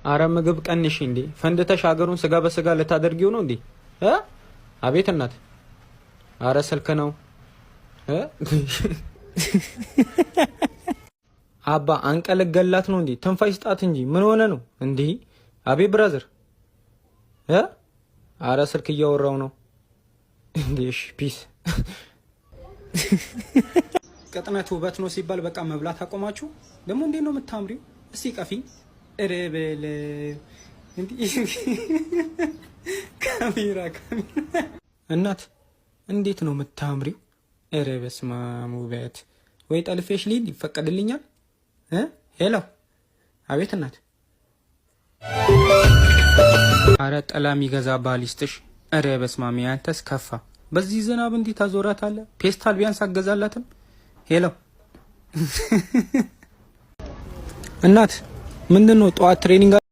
አረ ምግብ ቀንሽ እንዴ ፈንድተሽ ሀገሩን ስጋ በስጋ ልታደርጊው ነው እንዴ? አቤት እናት። አረ ስልክ ነው አባ አንቀለገላት ነው እንዴ? ትንፋሽ ስጣት እንጂ ምን ሆነ ነው እንዴ? አቤት ብራዘር አረ ስልክ እያወራው ነው እንዴ? እሺ ፒስ። ቅጥነት ውበት ነው ሲባል በቃ መብላት አቆማችሁ። ደግሞ እንዴት ነው የምታምሪው? እስቲ ቀፊኝ። እረበለ እንዴ ካሜራ እናት እንዴት ነው የምታምሪው? እረ በስመ አብ ውበት። ወይ ጠልፌሽ ልሂድ ይፈቀድልኛል? ሄሎ አቤት እናት። አረ ጥላ የሚገዛ ባል ይስጥሽ። እረ በስመ አብ ያንተስ ከፋ። በዚህ ዝናብ እንዴት ታዞራታለህ? ፔስታል ቢያንስ አገዛላትም። ሄሎ እናት ምንድነው ጠዋት ትሬኒንግ